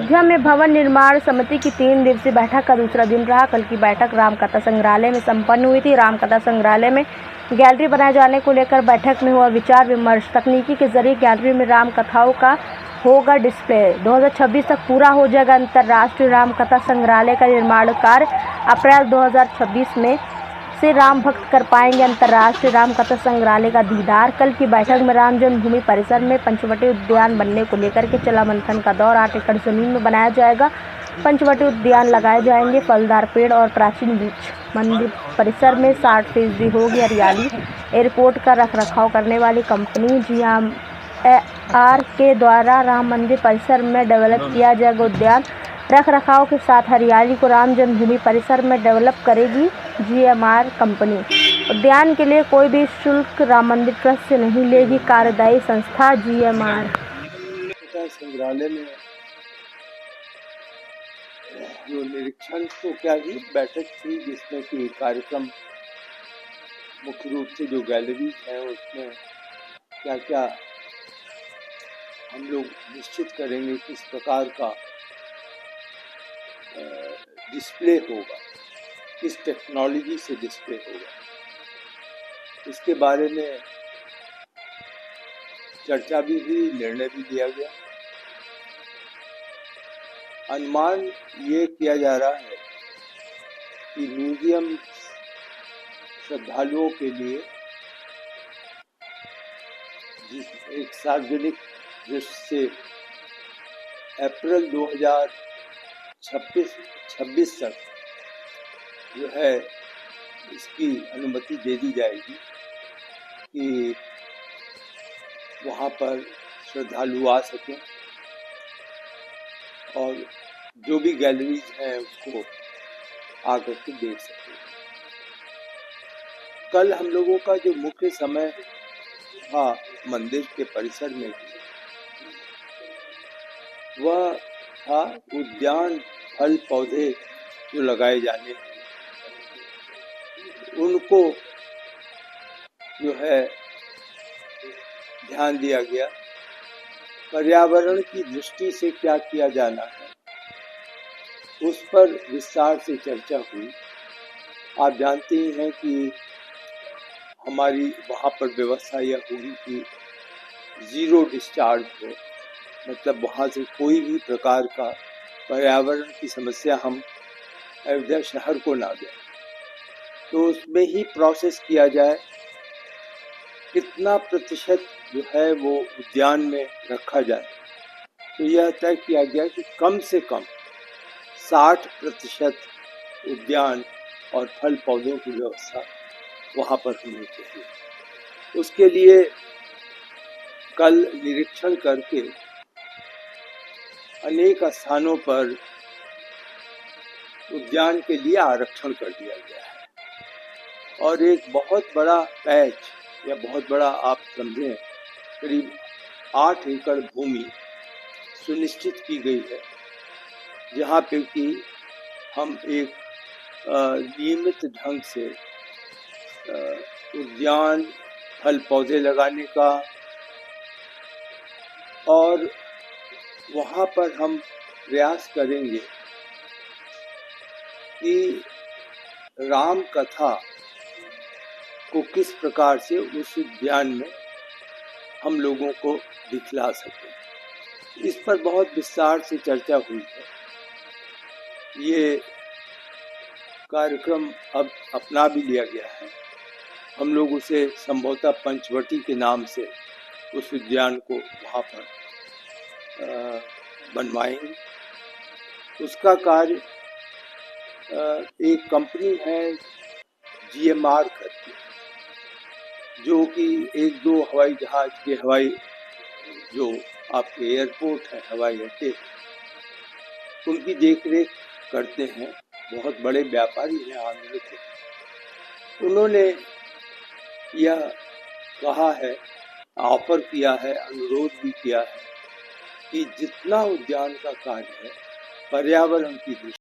अयोध्या में भवन निर्माण समिति की 3 दिवसीय बैठक का दूसरा दिन रहा। कल की बैठक रामकथा संग्रहालय में संपन्न हुई थी। रामकथा संग्रहालय में गैलरी बनाए जाने को लेकर बैठक में हुआ विचार विमर्श। तकनीकी के जरिए गैलरी में राम कथाओं का होगा डिस्प्ले। 2026 तक पूरा हो जाएगा अंतर्राष्ट्रीय रामकथा संग्रहालय का निर्माण कार्य। अप्रैल 2026 में से राम भक्त कर पाएंगे अंतर्राष्ट्रीय रामकथा संग्रहालय का दीदार। कल की बैठक में राम जन्मभूमि परिसर में पंचवटी उद्यान बनने को लेकर के चला मंथन का दौर। 8 एकड़ जमीन में बनाया जाएगा पंचवटी उद्यान, लगाए जाएंगे फलदार पेड़ और प्राचीन वृक्ष। मंदिर परिसर में 60% होगी हरियाली। एयरपोर्ट का रखरखाव करने वाली कंपनी GMR के द्वारा राम मंदिर परिसर में डेवलप किया जाएगा उद्यान। रख रखाव के साथ हरियाली को राम जन्मभूमि परिसर में डेवलप करेगी GMR कंपनी। उद्यान के लिए कोई भी शुल्क राम मंदिर ट्रस्ट से नहीं लेगी कार्यदायी संस्था GMR। संग्रहालय में जो निरीक्षण तो क्या ही बैठक थी, जिसमें कि कार्यक्रम मुख्य रूप से जो गैलरीज हैं उसमें क्या क्या हम लोग निश्चित करेंगे, किस प्रकार का डिस्प्ले होगा, किस टेक्नोलॉजी से डिस्प्ले होगा, इसके बारे में चर्चा भी हुई, निर्णय भी लिया गया। अनुमान ये किया जा रहा है कि म्यूजियम श्रद्धालुओं के लिए एक सार्वजनिक दृष्टि से अप्रैल 2026 तक जो है इसकी अनुमति दे दी जाएगी कि वहाँ पर श्रद्धालु आ सकें और जो भी गैलरीज हैं उसको आकर के देख सकें। कल हम लोगों का जो मुख्य समय था मंदिर के परिसर में, वह था उद्यान, फल पौधे जो लगाए जाने हैं उनको जो है ध्यान दिया गया। पर्यावरण की दृष्टि से क्या किया जाना है उस पर विस्तार से चर्चा हुई। आप जानते ही हैं कि हमारी वहाँ पर व्यवस्था यह होगी कि ज़ीरो डिस्चार्ज हो, मतलब वहाँ से कोई भी प्रकार का पर्यावरण की समस्या हम अयोध्या शहर को ना दें। तो उसमें ही प्रोसेस किया जाए, कितना प्रतिशत जो है वो उद्यान में रखा जाए। तो यह तय किया गया कि कम से कम 60% उद्यान और फल पौधों की व्यवस्था वहाँ पर होनी चाहिए। उसके लिए कल निरीक्षण करके अनेक स्थानों पर उद्यान के लिए आरक्षण कर दिया गया है और एक बहुत बड़ा पैच या बहुत बड़ा आप समझें करीब 8 एकड़ भूमि सुनिश्चित की गई है, जहाँ पे कि हम एक नियमित ढंग से उद्यान, फल पौधे लगाने का और वहाँ पर हम प्रयास करेंगे कि राम कथा को किस प्रकार से उस उद्यान में हम लोगों को दिखला सकें। इस पर बहुत विस्तार से चर्चा हुई है। ये कार्यक्रम अब अपना भी लिया गया है। हम लोग उसे संभवतः पंचवटी के नाम से उस उद्यान को वहाँ पर बनवाएंगे। उसका कार्य एक कंपनी है GMR करके, जो कि 1-2 हवाई जहाज के हवाई जो आपके एयरपोर्ट है, हवाई अड्डे, उनकी देखरेख करते हैं। बहुत बड़े व्यापारी हैं आंध्र के। उन्होंने यह कहा है, ऑफर किया है, अनुरोध भी किया है कि जितना उद्यान का कार्य है पर्यावरण की दृष्टि